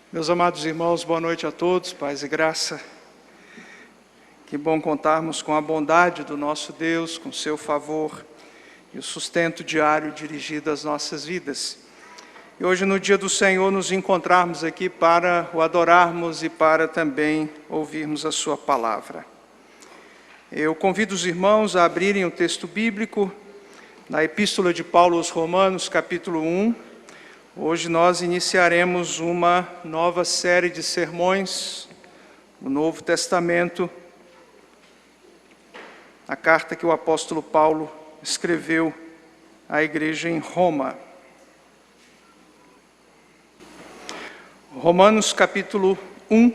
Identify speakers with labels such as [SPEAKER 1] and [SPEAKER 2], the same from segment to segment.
[SPEAKER 1] Meus amados irmãos, boa noite a todos, paz e graça. Que bom contarmos com a bondade do nosso Deus, com seu favor e o sustento diário dirigido às nossas vidas. E hoje, no dia do Senhor, nos encontrarmos aqui para o adorarmos e para também ouvirmos a sua palavra. Eu convido os irmãos a abrirem o texto bíblico na Epístola de Paulo aos Romanos, capítulo 1. Hoje nós iniciaremos uma nova série de sermões no Novo Testamento, a carta que o apóstolo Paulo escreveu à igreja em Roma. Romanos capítulo 1,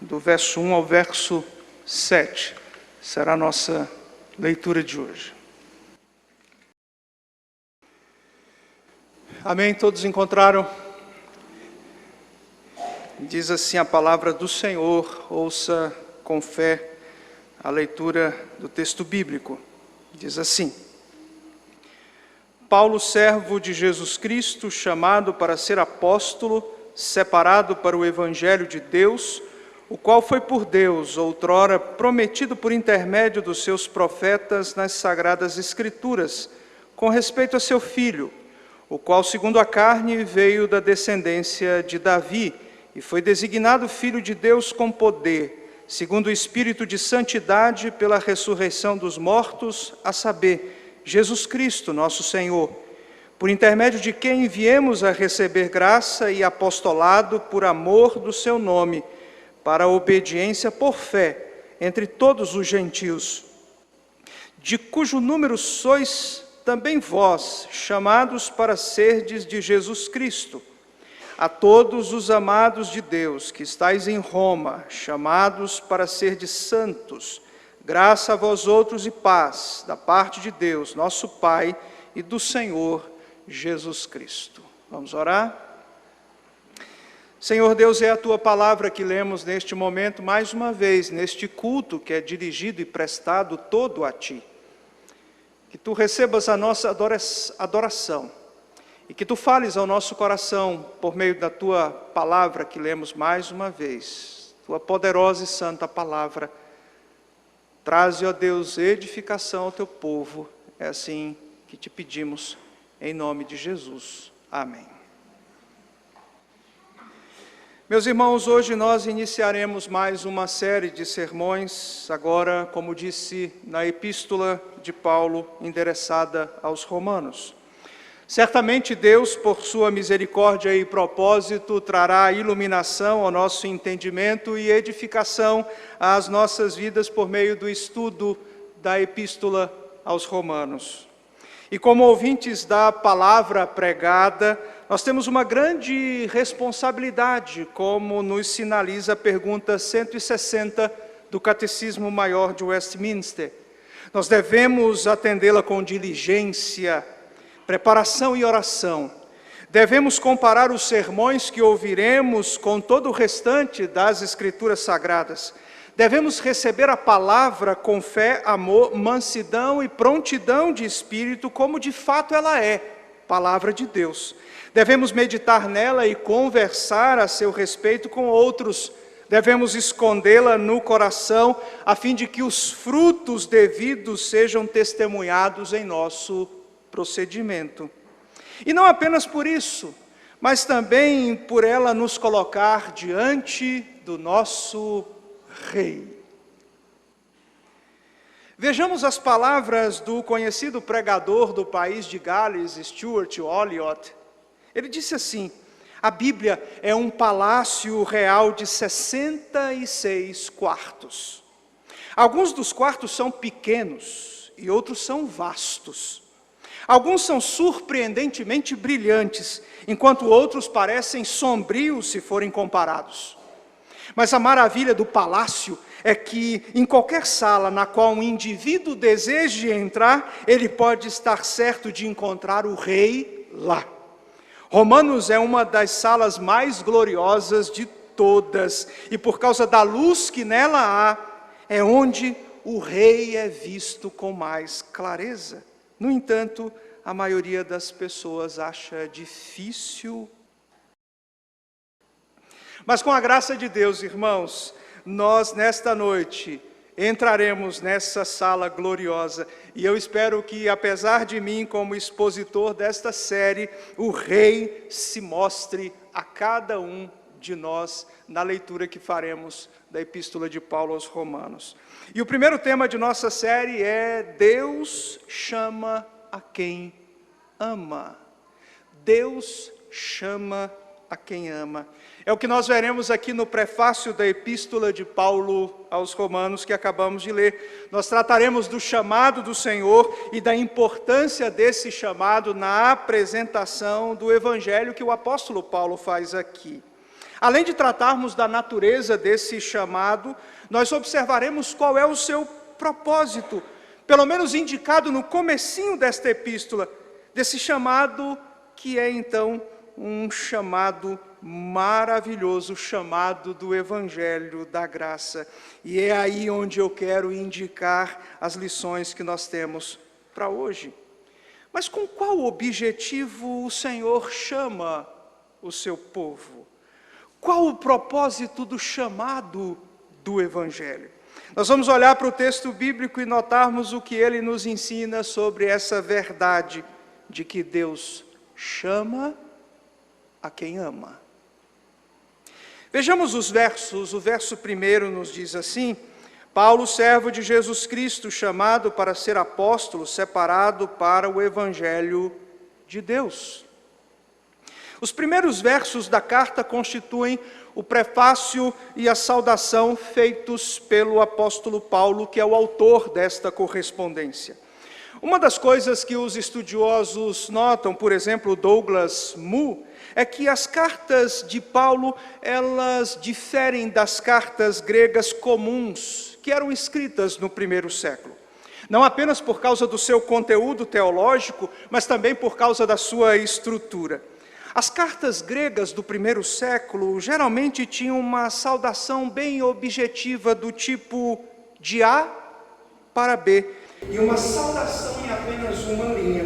[SPEAKER 1] do verso 1 ao verso 7, será a nossa leitura de hoje. Amém? Todos encontraram? Diz assim a palavra do Senhor, ouça com fé a leitura do texto bíblico. Diz assim: Paulo, servo de Jesus Cristo, chamado para ser apóstolo, separado para o evangelho de Deus, o qual foi por Deus outrora prometido por intermédio dos seus profetas nas sagradas Escrituras, com respeito a seu Filho, o qual, segundo a carne, veio da descendência de Davi, e foi designado Filho de Deus com poder, segundo o Espírito de santidade, pela ressurreição dos mortos, a saber, Jesus Cristo, nosso Senhor, por intermédio de quem viemos a receber graça e apostolado por amor do seu nome, para a obediência por fé entre todos os gentios, de cujo número sois também vós, chamados para serdes de Jesus Cristo. A todos os amados de Deus que estáis em Roma, chamados para serdes santos, graça a vós outros e paz, da parte de Deus, nosso Pai, e do Senhor Jesus Cristo. Vamos orar? Senhor Deus, é a Tua palavra que lemos neste momento, mais uma vez, neste culto que é dirigido e prestado todo a Ti. Que Tu recebas a nossa adoração e que Tu fales ao nosso coração por meio da Tua palavra que lemos mais uma vez. Tua poderosa e santa palavra. Traze, ó Deus, edificação ao Teu povo. É assim que Te pedimos, em nome de Jesus. Amém. Meus irmãos, hoje nós iniciaremos mais uma série de sermões, agora, como disse, na Epístola de Paulo, endereçada aos Romanos. Certamente Deus, por sua misericórdia e propósito, trará iluminação ao nosso entendimento e edificação às nossas vidas por meio do estudo da Epístola aos Romanos. E como ouvintes da palavra pregada, nós temos uma grande responsabilidade, como nos sinaliza a pergunta 160 do Catecismo Maior de Westminster. Nós devemos atendê-la com diligência, preparação e oração. Devemos comparar os sermões que ouviremos com todo o restante das Escrituras Sagradas. Devemos receber a palavra com fé, amor, mansidão e prontidão de espírito, como de fato ela é, palavra de Deus. Devemos meditar nela e conversar a seu respeito com outros. Devemos escondê-la no coração, a fim de que os frutos devidos sejam testemunhados em nosso procedimento. E não apenas por isso, mas também por ela nos colocar diante do nosso Rei. Vejamos as palavras do conhecido pregador do país de Gales, Stuart Olyott. Ele disse assim: a Bíblia é um palácio real de 66 quartos. Alguns dos quartos são pequenos e outros são vastos. Alguns são surpreendentemente brilhantes, enquanto outros parecem sombrios se forem comparados. Mas a maravilha do palácio é que em qualquer sala na qual um indivíduo deseje entrar, ele pode estar certo de encontrar o rei lá. Romanos é uma das salas mais gloriosas de todas, e por causa da luz que nela há, é onde o rei é visto com mais clareza. No entanto, a maioria das pessoas acha difícil Mas com a graça de Deus, irmãos, nós nesta noite entraremos nessa sala gloriosa e eu espero que, apesar de mim como expositor desta série, o Rei se mostre a cada um de nós na leitura que faremos da Epístola de Paulo aos Romanos. E o primeiro tema de nossa série é Deus chama a quem ama. Deus chama a quem ama. É o que nós veremos aqui no prefácio da Epístola de Paulo aos Romanos que acabamos de ler. Nós trataremos do chamado do Senhor e da importância desse chamado na apresentação do Evangelho que o apóstolo Paulo faz aqui. Além de tratarmos da natureza desse chamado, nós observaremos qual é o seu propósito, pelo menos indicado no comecinho desta epístola, desse chamado que é então um chamado maravilhoso, chamado do Evangelho da Graça. E é aí onde eu quero indicar as lições que nós temos para hoje. Mas com qual objetivo o Senhor chama o seu povo? Qual o propósito do chamado do Evangelho? Nós vamos olhar para o texto bíblico e notarmos o que ele nos ensina sobre essa verdade de que Deus chama a quem ama. Vejamos os versos. O verso primeiro nos diz assim: Paulo, servo de Jesus Cristo, chamado para ser apóstolo, separado para o Evangelho de Deus. Os primeiros versos da carta constituem o prefácio e a saudação feitos pelo apóstolo Paulo, que é o autor desta correspondência. Uma das coisas que os estudiosos notam, por exemplo, Douglas Moo, é que as cartas de Paulo, elas diferem das cartas gregas comuns que eram escritas no primeiro século. Não apenas por causa do seu conteúdo teológico, mas também por causa da sua estrutura. As cartas gregas do primeiro século geralmente tinham uma saudação bem objetiva do tipo de A para B, e uma saudação em apenas uma linha.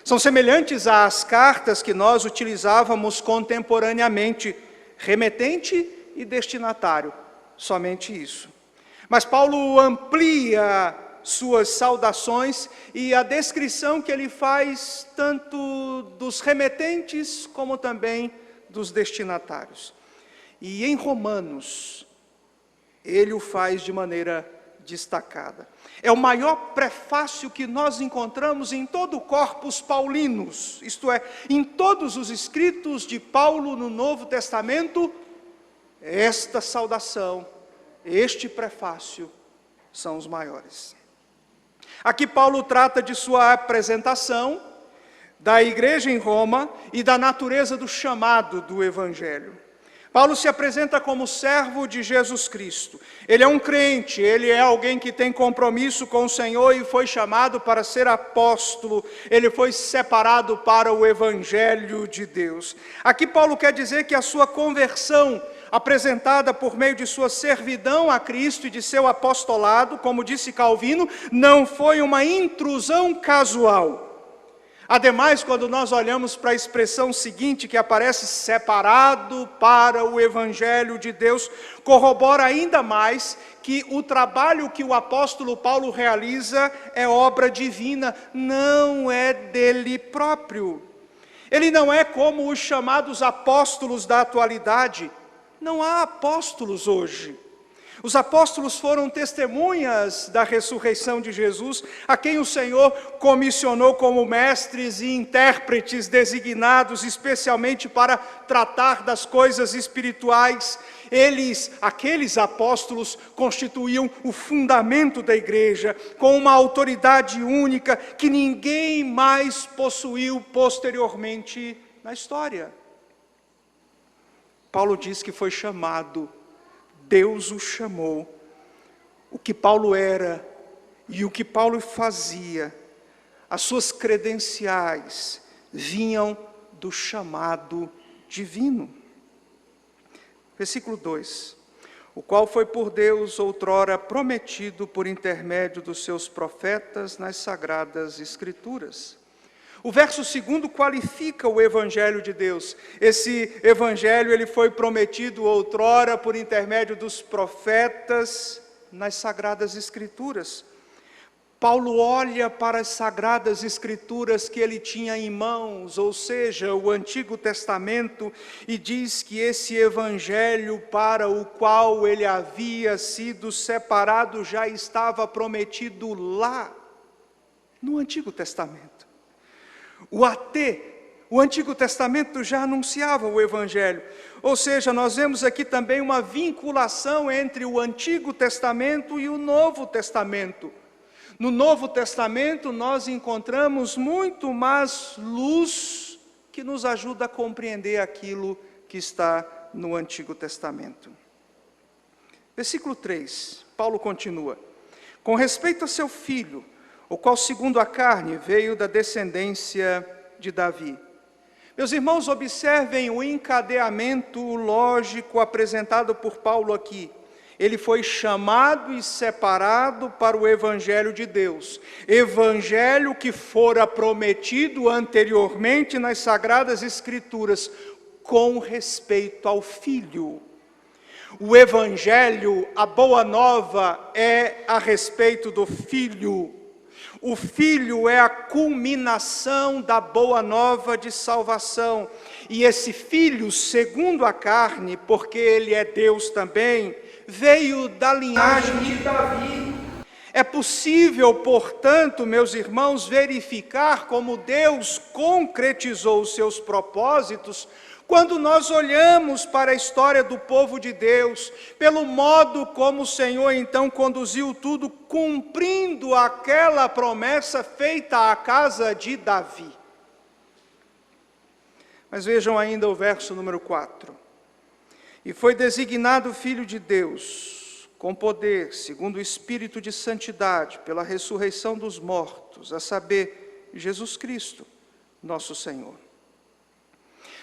[SPEAKER 1] São semelhantes às cartas que nós utilizávamos contemporaneamente, remetente e destinatário, somente isso. Mas Paulo amplia suas saudações e a descrição que ele faz tanto dos remetentes como também dos destinatários. E em Romanos, ele o faz de maneira destacada. É o maior prefácio que nós encontramos em todo o corpus paulinos, isto é, em todos os escritos de Paulo no Novo Testamento, esta saudação, este prefácio são os maiores. Aqui Paulo trata de sua apresentação, da igreja em Roma e da natureza do chamado do Evangelho. Paulo se apresenta como servo de Jesus Cristo. Ele é um crente, ele é alguém que tem compromisso com o Senhor e foi chamado para ser apóstolo. Ele foi separado para o Evangelho de Deus. Aqui Paulo quer dizer que a sua conversão, apresentada por meio de sua servidão a Cristo e de seu apostolado, como disse Calvino, não foi uma intrusão casual. Ademais, quando nós olhamos para a expressão seguinte, que aparece separado para o Evangelho de Deus, corrobora ainda mais que o trabalho que o apóstolo Paulo realiza é obra divina, não é dele próprio. Ele não é como os chamados apóstolos da atualidade. Não há apóstolos hoje. Os apóstolos foram testemunhas da ressurreição de Jesus, a quem o Senhor comissionou como mestres e intérpretes designados especialmente para tratar das coisas espirituais. Aqueles apóstolos, constituíam o fundamento da igreja, com uma autoridade única que ninguém mais possuiu posteriormente na história. Paulo diz que foi chamado, Deus o chamou. O que Paulo era e o que Paulo fazia, as suas credenciais vinham do chamado divino. Versículo 2: o qual foi por Deus outrora prometido por intermédio dos seus profetas nas sagradas Escrituras. O verso 2 qualifica o Evangelho de Deus. Esse Evangelho ele foi prometido outrora por intermédio dos profetas nas Sagradas Escrituras. Paulo olha para as Sagradas Escrituras que ele tinha em mãos, ou seja, o Antigo Testamento, e diz que esse Evangelho para o qual ele havia sido separado já estava prometido lá, no Antigo Testamento. O Antigo Testamento já anunciava o Evangelho, ou seja, nós vemos aqui também uma vinculação entre o Antigo Testamento e o Novo Testamento. No Novo Testamento nós encontramos muito mais luz que nos ajuda a compreender aquilo que está no Antigo Testamento. Versículo 3, Paulo continua: com respeito a seu filho, o qual segundo a carne veio da descendência de Davi. Meus irmãos, observem o encadeamento lógico apresentado por Paulo aqui. Ele foi chamado e separado para o Evangelho de Deus. Evangelho que fora prometido anteriormente nas Sagradas Escrituras, com respeito ao Filho. O Evangelho, a Boa Nova, é a respeito do Filho. O Filho é a culminação da Boa Nova de salvação. E esse Filho, segundo a carne, porque Ele é Deus também, veio da linhagem de Davi. É possível, portanto, meus irmãos, verificar como Deus concretizou os seus propósitos quando nós olhamos para a história do povo de Deus, pelo modo como o Senhor então conduziu tudo, cumprindo aquela promessa feita à casa de Davi. Mas vejam ainda o verso número 4. E foi designado Filho de Deus, com poder, segundo o Espírito de santidade, pela ressurreição dos mortos, a saber, Jesus Cristo, nosso Senhor.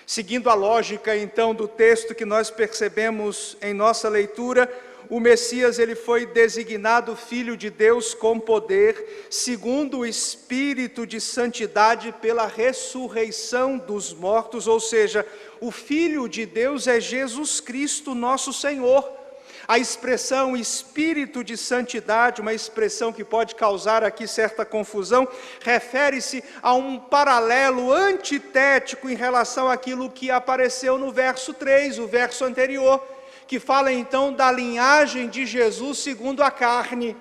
[SPEAKER 1] Seguindo a lógica, então, do texto que nós percebemos em nossa leitura, o Messias ele foi designado Filho de Deus com poder, segundo o Espírito de santidade pela ressurreição dos mortos, ou seja, o Filho de Deus é Jesus Cristo, nosso Senhor. A expressão Espírito de santidade, uma expressão que pode causar aqui certa confusão, refere-se a um paralelo antitético em relação àquilo que apareceu no verso 3, o verso anterior, que fala então da linhagem de Jesus segundo a carne.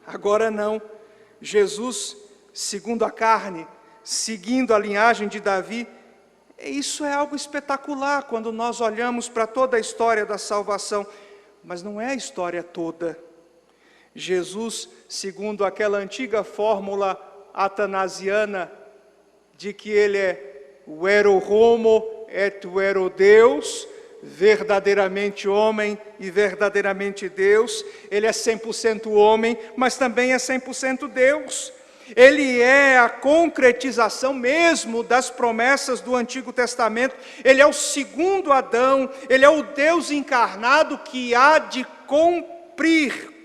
[SPEAKER 1] Agora não, Jesus segundo a carne, seguindo a linhagem de Davi. Isso é algo espetacular quando nós olhamos para toda a história da salvação, mas não é a história toda. Jesus, segundo aquela antiga fórmula atanasiana de que ele é o ero homo et o ero Deus, verdadeiramente homem e verdadeiramente Deus, ele é 100% homem, mas também é 100% Deus. Ele é a concretização mesmo das promessas do Antigo Testamento. Ele é o segundo Adão, ele é o Deus encarnado que há de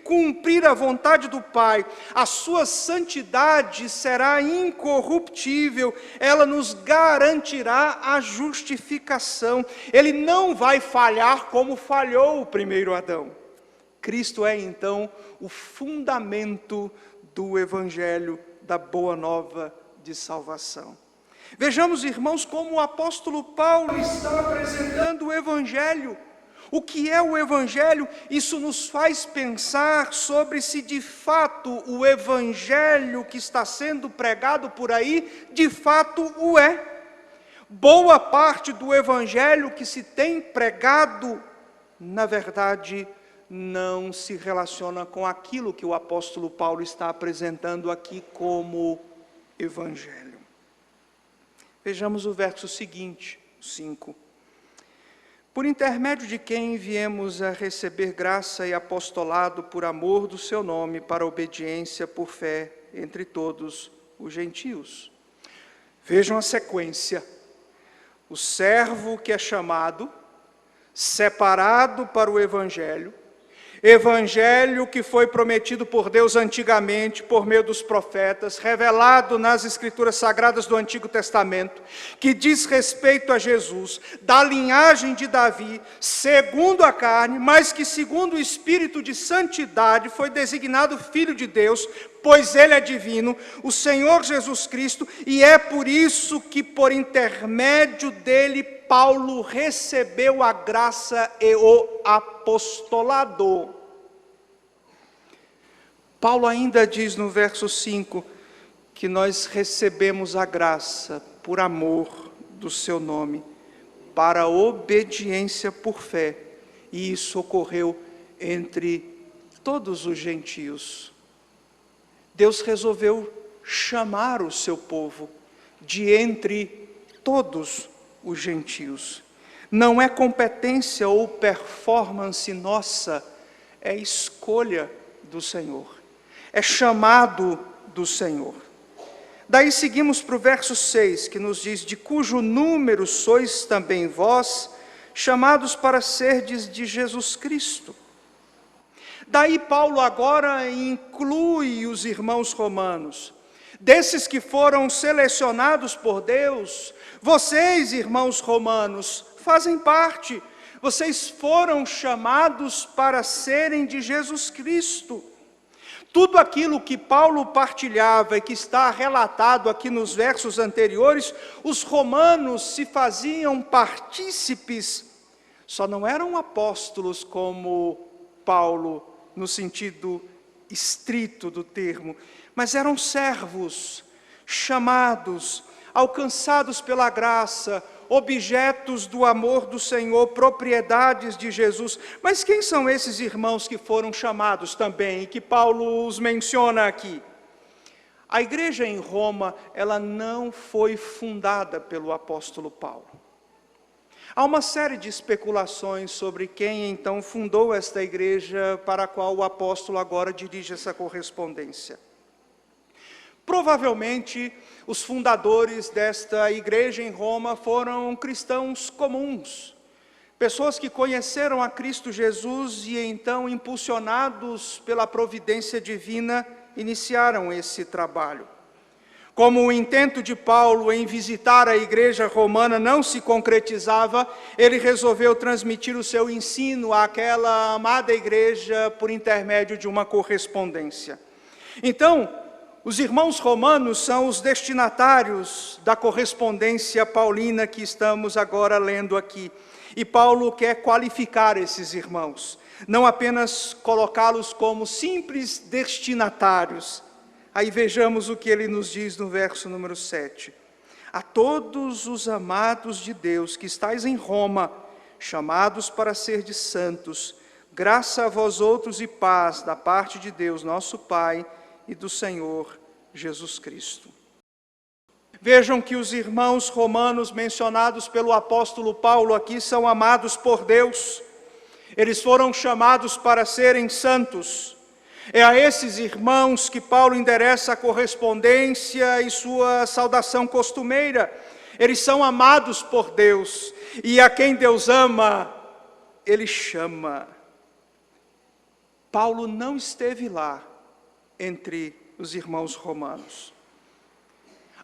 [SPEAKER 1] cumprir a vontade do Pai. A sua santidade será incorruptível, ela nos garantirá a justificação. Ele não vai falhar como falhou o primeiro Adão. Cristo é então o fundamento do Evangelho, da Boa Nova de salvação. Vejamos, irmãos, como o apóstolo Paulo está apresentando o Evangelho. O que é o Evangelho? Isso nos faz pensar sobre se de fato o Evangelho que está sendo pregado por aí, de fato o é. Boa parte do Evangelho que se tem pregado, na verdade, não se relaciona com aquilo que o apóstolo Paulo está apresentando aqui como Evangelho. Vejamos o verso seguinte, 5. Por intermédio de quem viemos a receber graça e apostolado por amor do seu nome, para obediência por fé entre todos os gentios. Vejam a sequência. O servo que é chamado, separado para o Evangelho, Evangelho que foi prometido por Deus antigamente, por meio dos profetas, revelado nas Escrituras Sagradas do Antigo Testamento, que diz respeito a Jesus, da linhagem de Davi, segundo a carne, mas que segundo o Espírito de santidade foi designado Filho de Deus, pois Ele é divino, o Senhor Jesus Cristo, e é por isso que por intermédio dele Paulo recebeu a graça e o apostolado. Paulo ainda diz no verso 5 que nós recebemos a graça por amor do seu nome, para a obediência por fé, e isso ocorreu entre todos os gentios. Deus resolveu chamar o seu povo de entre todos os gentios. Não é competência ou performance nossa, é escolha do Senhor, é chamado do Senhor. Daí seguimos para o verso 6, que nos diz: de cujo número sois também vós, chamados para serdes de Jesus Cristo. Daí Paulo agora inclui os irmãos romanos, desses que foram selecionados por Deus. Vocês, irmãos romanos, fazem parte, vocês foram chamados para serem de Jesus Cristo. Tudo aquilo que Paulo partilhava e que está relatado aqui nos versos anteriores, os romanos se faziam partícipes, só não eram apóstolos como Paulo, no sentido estrito do termo, mas eram servos, chamados, alcançados pela graça, objetos do amor do Senhor, propriedades de Jesus. Mas quem são esses irmãos que foram chamados também, e que Paulo os menciona aqui? A igreja em Roma, ela não foi fundada pelo apóstolo Paulo. Há uma série de especulações sobre quem então fundou esta igreja para a qual o apóstolo agora dirige essa correspondência. Provavelmente, os fundadores desta igreja em Roma foram cristãos comuns, pessoas que conheceram a Cristo Jesus e então, impulsionados pela providência divina, iniciaram esse trabalho. Como o intento de Paulo em visitar a igreja romana não se concretizava, ele resolveu transmitir o seu ensino àquela amada igreja por intermédio de uma correspondência. Então, os irmãos romanos são os destinatários da correspondência paulina que estamos agora lendo aqui. E Paulo quer qualificar esses irmãos, não apenas colocá-los como simples destinatários. Aí vejamos o que ele nos diz no verso número 7. A todos os amados de Deus que estáis em Roma, chamados para serdes santos, graça a vós outros e paz da parte de Deus, nosso Pai, e do Senhor Jesus Cristo. Vejam que os irmãos romanos mencionados pelo apóstolo Paulo aqui são amados por Deus. Eles foram chamados para serem santos. É a esses irmãos que Paulo endereça a correspondência e sua saudação costumeira. Eles são amados por Deus, e a quem Deus ama, Ele chama. Paulo não esteve lá entre os irmãos romanos.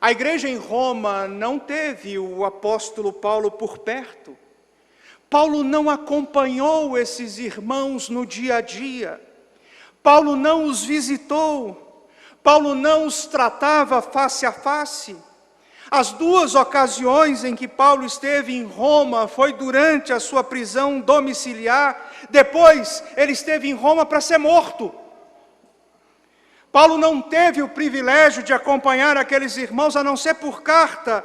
[SPEAKER 1] A igreja em Roma não teve o apóstolo Paulo por perto. Paulo não acompanhou esses irmãos no dia a dia. Paulo não os visitou, Paulo não os tratava face a face. As duas ocasiões em que Paulo esteve em Roma foi durante a sua prisão domiciliar, depois ele esteve em Roma para ser morto. Paulo não teve o privilégio de acompanhar aqueles irmãos a não ser por carta,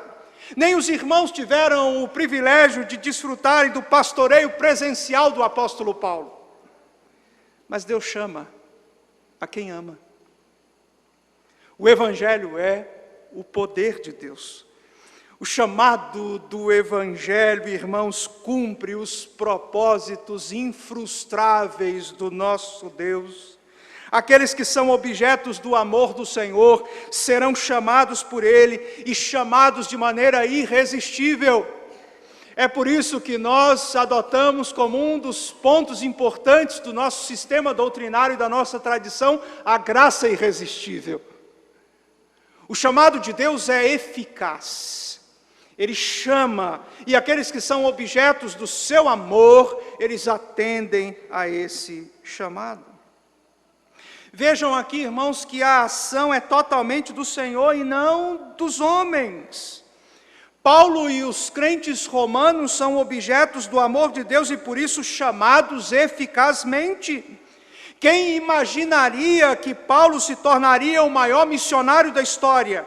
[SPEAKER 1] nem os irmãos tiveram o privilégio de desfrutarem do pastoreio presencial do apóstolo Paulo. Mas Deus chama a quem ama. O Evangelho é o poder de Deus. O chamado do Evangelho, irmãos, cumpre os propósitos infrustráveis do nosso Deus. Aqueles que são objetos do amor do Senhor serão chamados por Ele e chamados de maneira irresistível. É por isso que nós adotamos como um dos pontos importantes do nosso sistema doutrinário e da nossa tradição a graça irresistível. O chamado de Deus é eficaz. Ele chama, e aqueles que são objetos do seu amor, eles atendem a esse chamado. Vejam aqui, irmãos, que a ação é totalmente do Senhor e não dos homens. Paulo e os crentes romanos são objetos do amor de Deus e por isso chamados eficazmente. Quem imaginaria que Paulo se tornaria o maior missionário da história?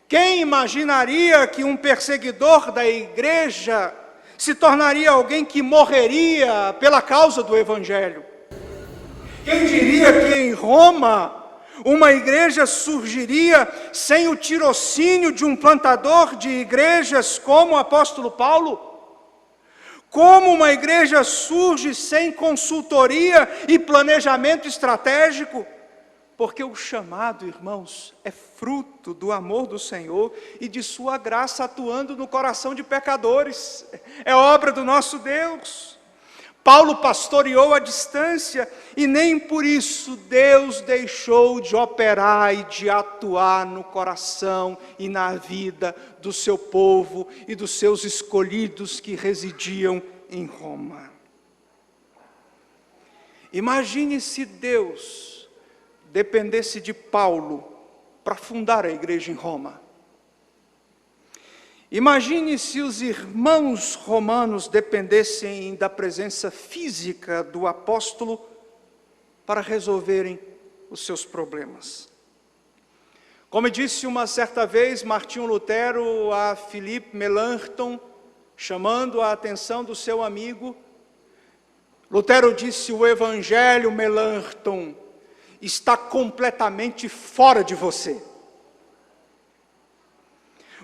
[SPEAKER 1] Quem imaginaria que um perseguidor da igreja se tornaria alguém que morreria pela causa do Evangelho? Quem diria que em Roma uma igreja surgiria sem o tirocínio de um plantador de igrejas como o apóstolo Paulo? Como uma igreja surge sem consultoria e planejamento estratégico? Porque o chamado, irmãos, é fruto do amor do Senhor e de sua graça atuando no coração de pecadores. É obra do nosso Deus. Paulo pastoreou à distância e nem por isso Deus deixou de operar e de atuar no coração e na vida do seu povo e dos seus escolhidos que residiam em Roma. Imagine se Deus dependesse de Paulo para fundar a igreja em Roma. Imagine se os irmãos romanos dependessem da presença física do apóstolo para resolverem os seus problemas. Como disse uma certa vez Martinho Lutero a Philippe Melanchthon, chamando a atenção do seu amigo, Lutero disse: o Evangelho, Melanchthon, está completamente fora de você.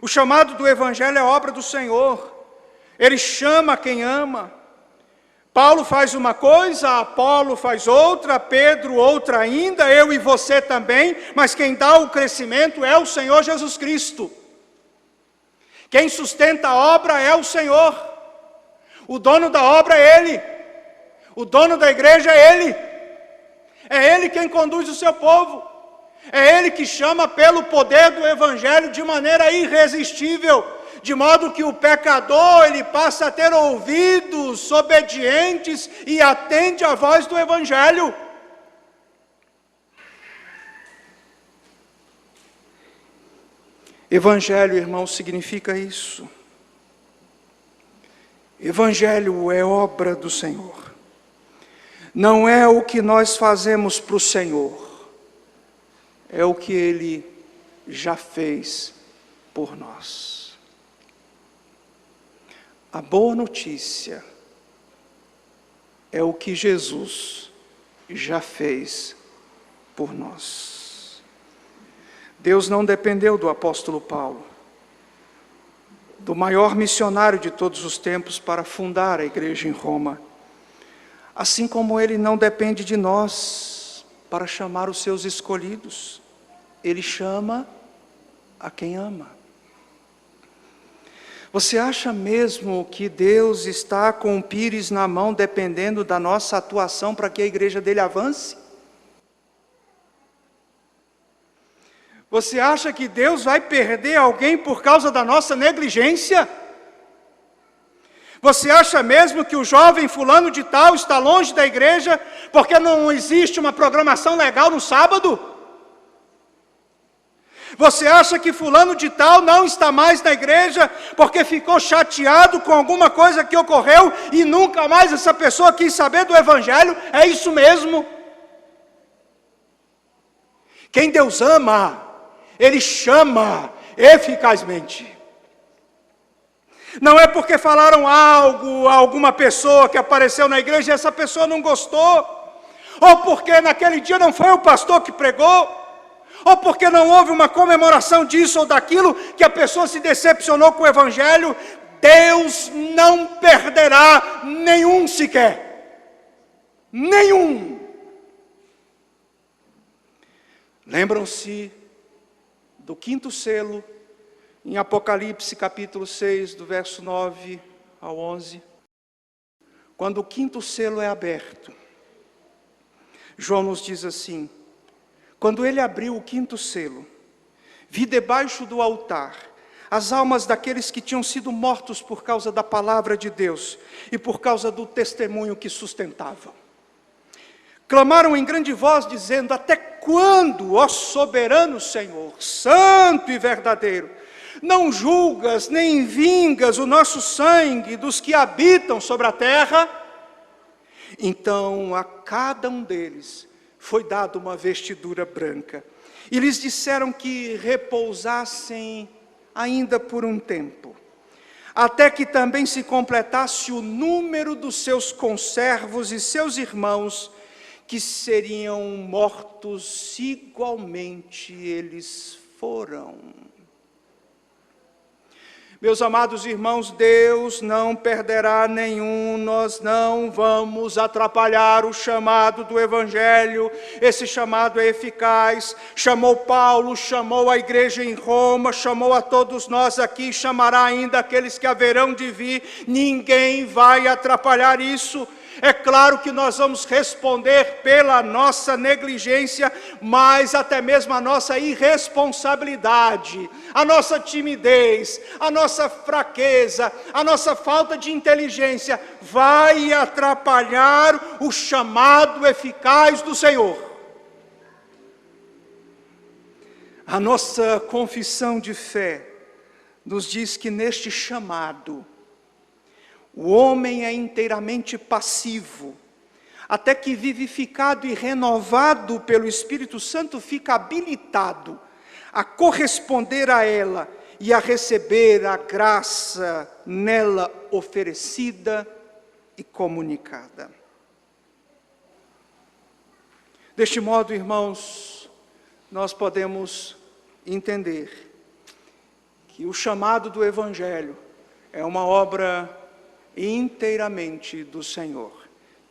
[SPEAKER 1] O chamado do Evangelho é obra do Senhor. Ele chama quem ama. Paulo faz uma coisa, Apolo faz outra, Pedro outra ainda, eu e você também, mas quem dá o crescimento é o Senhor Jesus Cristo. Quem sustenta a obra é o Senhor. O dono da obra é Ele. O dono da igreja é Ele. É Ele quem conduz o seu povo. É Ele que chama pelo poder do Evangelho de maneira irresistível, de modo que o pecador, ele passa a ter ouvidos obedientes e atende à voz do Evangelho. Evangelho, irmão, significa isso. Evangelho é obra do Senhor. Não é o que nós fazemos para o Senhor. É o que Ele já fez por nós. A boa notícia é o que Jesus já fez por nós. Deus não dependeu do apóstolo Paulo, do maior missionário de todos os tempos, para fundar a igreja em Roma. Assim como Ele não depende de nós para chamar os seus escolhidos. Ele chama a quem ama. Você acha mesmo que Deus está com o pires na mão, dependendo da nossa atuação para que a igreja dele avance? Você acha que Deus vai perder alguém por causa da nossa negligência? Você acha mesmo que o jovem fulano de tal está longe da igreja porque não existe uma programação legal no sábado? Você acha que fulano de tal não está mais na igreja porque ficou chateado com alguma coisa que ocorreu e nunca mais essa pessoa quis saber do Evangelho? É isso mesmo. Quem Deus ama, Ele chama eficazmente. Não é porque falaram algo a alguma pessoa que apareceu na igreja e essa pessoa não gostou, ou porque naquele dia não foi o pastor que pregou, ou porque não houve uma comemoração disso ou daquilo, que a pessoa se decepcionou com o Evangelho. Deus não perderá nenhum sequer. Nenhum. Lembram-se do quinto selo, em Apocalipse capítulo 6, do verso 9 ao 11, quando o quinto selo é aberto, João nos diz assim: quando ele abriu o quinto selo, vi debaixo do altar as almas daqueles que tinham sido mortos por causa da palavra de Deus e por causa do testemunho que sustentavam. Clamaram em grande voz, dizendo: até quando, ó soberano Senhor, santo e verdadeiro, não julgas nem vingas o nosso sangue dos que habitam sobre a terra? Então a cada um deles foi dada uma vestidura branca, e lhes disseram que repousassem ainda por um tempo, até que também se completasse o número dos seus conservos e seus irmãos, que seriam mortos igualmente eles foram. Meus amados irmãos, Deus não perderá nenhum, nós não vamos atrapalhar o chamado do Evangelho. Esse chamado é eficaz. Chamou Paulo, chamou a igreja em Roma, chamou a todos nós aqui, chamará ainda aqueles que haverão de vir. Ninguém vai atrapalhar isso. É claro que nós vamos responder pela nossa negligência, mas até mesmo a nossa irresponsabilidade, a nossa timidez, a nossa fraqueza, a nossa falta de inteligência vai atrapalhar o chamado eficaz do Senhor. A nossa confissão de fé nos diz que neste chamado, o homem é inteiramente passivo, até que vivificado e renovado pelo Espírito Santo fica habilitado a corresponder a ela e a receber a graça nela oferecida e comunicada. Deste modo, irmãos, nós podemos entender que o chamado do Evangelho é uma obra inteiramente do Senhor,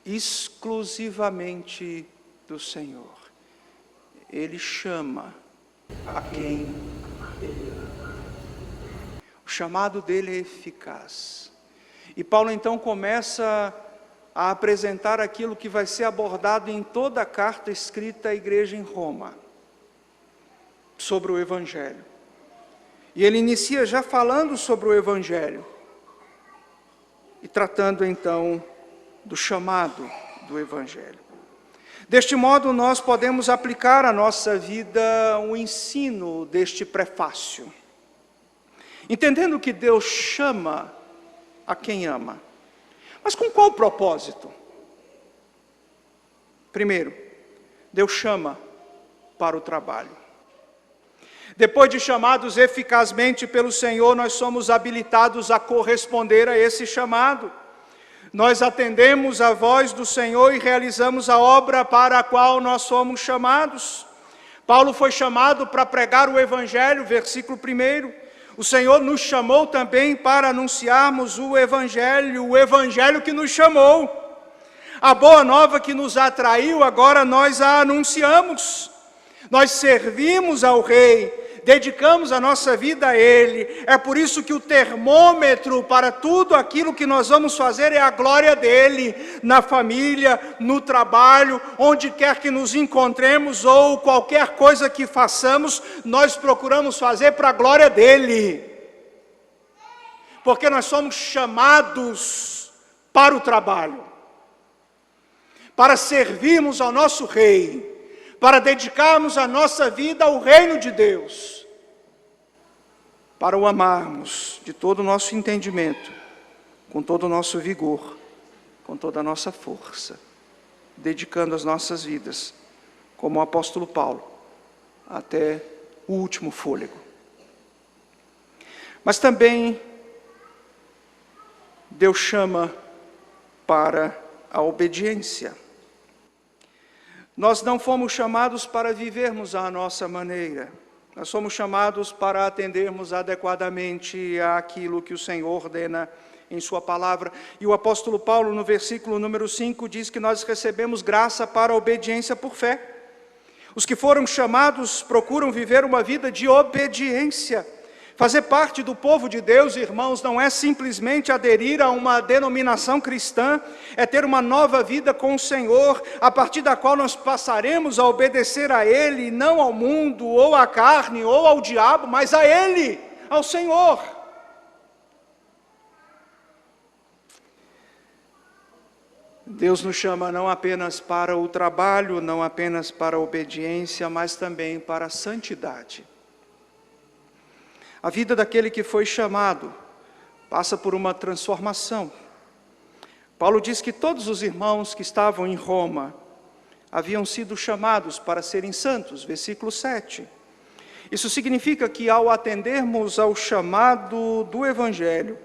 [SPEAKER 1] exclusivamente do Senhor. Ele chama a quem Ele ama. O chamado dele é eficaz. E Paulo então começa a apresentar aquilo que vai ser abordado em toda a carta escrita à igreja em Roma, sobre o Evangelho. E ele inicia já falando sobre o Evangelho, e tratando então do chamado do Evangelho. Deste modo, nós podemos aplicar à nossa vida o ensino deste prefácio, entendendo que Deus chama a quem ama. Mas com qual propósito? Primeiro, Deus chama para o trabalho. Depois de chamados eficazmente pelo Senhor, nós somos habilitados a corresponder a esse chamado. Nós atendemos a voz do Senhor e realizamos a obra para a qual nós somos chamados. Paulo foi chamado para pregar o Evangelho, versículo 1. O Senhor nos chamou também para anunciarmos o Evangelho que nos chamou. A boa nova que nos atraiu, agora nós a anunciamos. Nós servimos ao Rei, dedicamos a nossa vida a Ele. É por isso que o termômetro para tudo aquilo que nós vamos fazer é a glória dEle, na família, no trabalho, onde quer que nos encontremos ou qualquer coisa que façamos, nós procuramos fazer para a glória dEle. Porque nós somos chamados para o trabalho, para servirmos ao nosso Rei, para dedicarmos a nossa vida ao reino de Deus, para o amarmos de todo o nosso entendimento, com todo o nosso vigor, com toda a nossa força, dedicando as nossas vidas, como o apóstolo Paulo, até o último fôlego. Mas também Deus chama para a obediência. Nós não fomos chamados para vivermos à nossa maneira. Nós somos chamados para atendermos adequadamente àquilo que o Senhor ordena em sua palavra. E o apóstolo Paulo, no versículo número 5, diz que nós recebemos graça para a obediência por fé. Os que foram chamados procuram viver uma vida de obediência. Fazer parte do povo de Deus, irmãos, não é simplesmente aderir a uma denominação cristã, é ter uma nova vida com o Senhor, a partir da qual nós passaremos a obedecer a Ele, não ao mundo, ou à carne, ou ao diabo, mas a Ele, ao Senhor. Deus nos chama não apenas para o trabalho, não apenas para a obediência, mas também para a santidade. A vida daquele que foi chamado passa por uma transformação. Paulo diz que todos os irmãos que estavam em Roma haviam sido chamados para serem santos, versículo 7. Isso significa que ao atendermos ao chamado do Evangelho,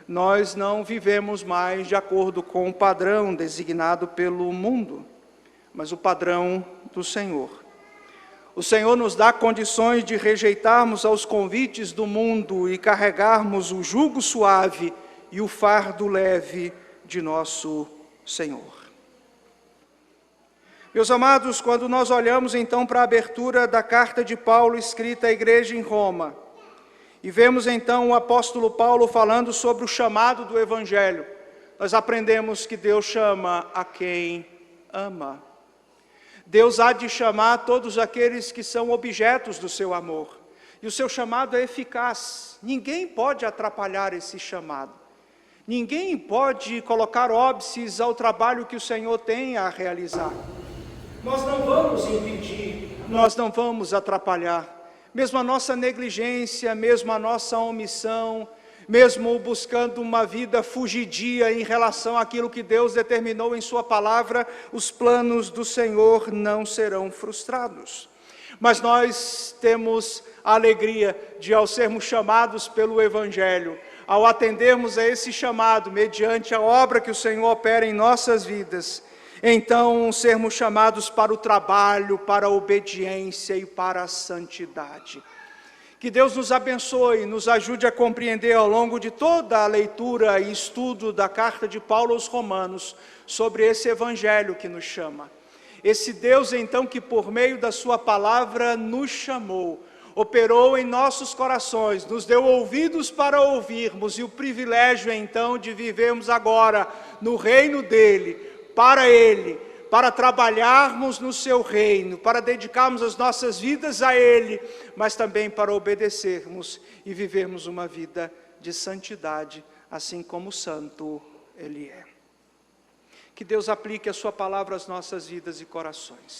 [SPEAKER 1] nós não vivemos mais de acordo com o padrão designado pelo mundo, mas o padrão do Senhor. O Senhor nos dá condições de rejeitarmos aos convites do mundo e carregarmos o jugo suave e o fardo leve de nosso Senhor. Meus amados, quando nós olhamos então para a abertura da carta de Paulo escrita à igreja em Roma, e vemos então o apóstolo Paulo falando sobre o chamado do Evangelho, nós aprendemos que Deus chama a quem ama. Deus há de chamar todos aqueles que são objetos do seu amor. E o seu chamado é eficaz. Ninguém pode atrapalhar esse chamado. Ninguém pode colocar óbices ao trabalho que o Senhor tem a realizar. Nós não vamos impedir, nós não vamos atrapalhar. Mesmo a nossa negligência, mesmo a nossa omissão, mesmo buscando uma vida fugidia em relação àquilo que Deus determinou em sua palavra, os planos do Senhor não serão frustrados. Mas nós temos a alegria de, ao sermos chamados pelo Evangelho, ao atendermos a esse chamado, mediante a obra que o Senhor opera em nossas vidas, então sermos chamados para o trabalho, para a obediência e para a santidade. Que Deus nos abençoe, nos ajude a compreender ao longo de toda a leitura e estudo da carta de Paulo aos Romanos, sobre esse Evangelho que nos chama. Esse Deus então que por meio da sua palavra nos chamou, operou em nossos corações, nos deu ouvidos para ouvirmos e o privilégio então de vivermos agora no reino dEle, para trabalharmos no seu reino, para dedicarmos as nossas vidas a Ele, mas também para obedecermos e vivermos uma vida de santidade, assim como santo Ele é. Que Deus aplique a sua palavra às nossas vidas e corações.